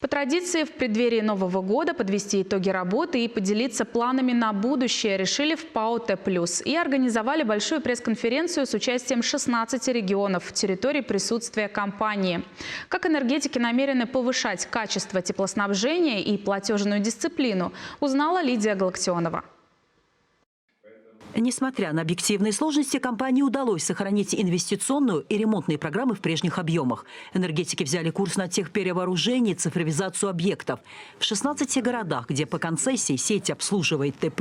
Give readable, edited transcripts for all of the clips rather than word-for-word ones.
По традиции, в преддверии Нового года подвести итоги работы и поделиться планами на будущее решили в ПАО «Т+» и организовали большую пресс-конференцию с участием 16 регионов, территорий присутствия компании. Как энергетики намерены повышать качество теплоснабжения и платежную дисциплину, узнала Лидия Галактионова. Несмотря на объективные сложности, компании удалось сохранить инвестиционную и ремонтные программы в прежних объемах. Энергетики взяли курс на техперевооружение и цифровизацию объектов. В 16 городах, где по концессии сеть обслуживает Т+,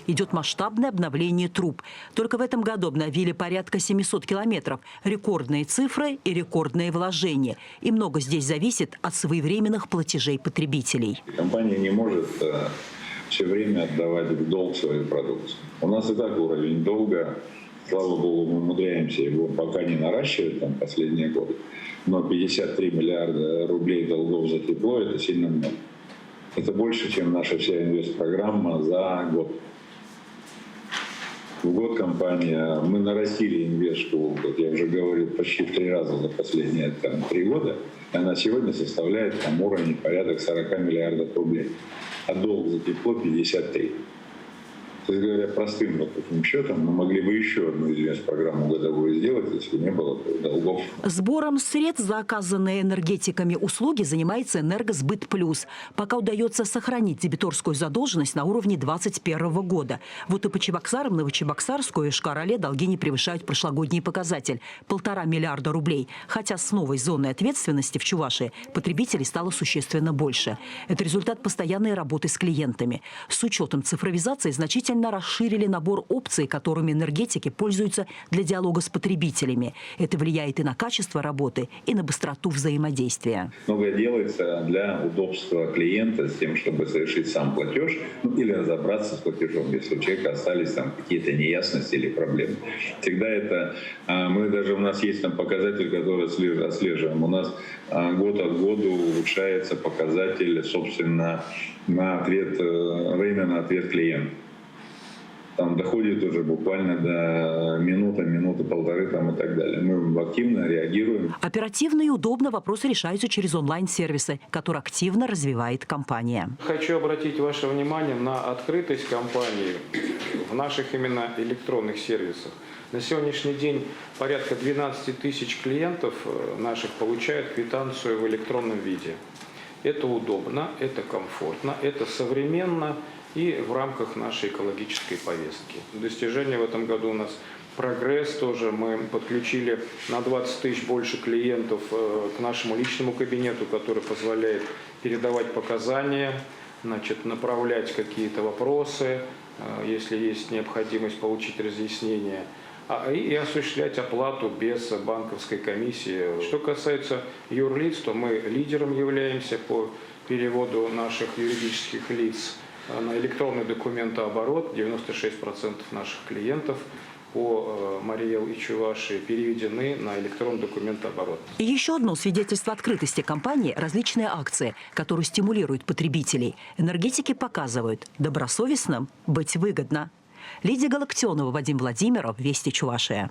идет масштабное обновление труб. Только в этом году обновили порядка 700 километров. Рекордные цифры и рекордные вложения. И много здесь зависит от своевременных платежей потребителей. Компания не может все время отдавать в долг свою продукцию. У нас и так уровень долга, слава богу, мы умудряемся его пока не наращивать там, последние годы, но 53 миллиарда рублей долгов за тепло – это сильно много. Это больше, чем наша вся инвестпрограмма за год. В год компания, мы нарастили инвестку, я уже говорил, почти в 3 раза за последние 3 года. Она сегодня составляет там, уровень порядок 40 миллиардов рублей. А долг за тепло 53. То есть, говоря простым таким счетом, мы могли бы еще одну программу годовую сделать, если не было долгов. Сбором средств за оказанные энергетиками услуги занимается «Энергосбыт Плюс». Пока удается сохранить дебиторскую задолженность на уровне 2021 года. Вот и по Чебоксарам, Новочебоксарскую и Йошкар-Оле долги не превышают прошлогодний показатель – 1,5 миллиарда рублей. Хотя с новой зоной ответственности в Чувашии потребителей стало существенно больше. Это результат постоянной работы с клиентами. С учетом цифровизации значительно расширили набор опций, которыми энергетики пользуются для диалога с потребителями. Это влияет и на качество работы, и на быстроту взаимодействия. Многое делается для удобства клиента с тем, чтобы совершить сам платеж или разобраться с платежом, если у человека остались там какие-то неясности или проблемы. Всегда это, у нас есть там показатель, который отслеживаем. У нас год от года улучшается показатель, собственно, время на ответ клиента. Там доходит уже буквально до минуты, полторы там, и так далее. Мы активно реагируем. Оперативно и удобно вопросы решаются через онлайн-сервисы, которые активно развивает компания. Хочу обратить ваше внимание на открытость компании в наших именно электронных сервисах. На сегодняшний день порядка 12 тысяч клиентов наших получают квитанцию в электронном виде. Это удобно, это комфортно, это современно и в рамках нашей экологической повестки. Достижение в этом году у нас прогресс тоже. Мы подключили на 20 тысяч больше клиентов к нашему личному кабинету, который позволяет передавать показания, направлять какие-то вопросы, если есть необходимость получить разъяснение, и осуществлять оплату без банковской комиссии. Что касается юрлиц, то мы лидером являемся по переводу наших юридических лиц на электронный документооборот. 96% наших клиентов по Марий Эл и Чувашии переведены на электронный документооборот. И еще одно свидетельство открытости компании – различные акции, которые стимулируют потребителей. Энергетики показывают – добросовестным быть выгодно. Лидия Галактионова, Вадим Владимиров, Вести Чувашия.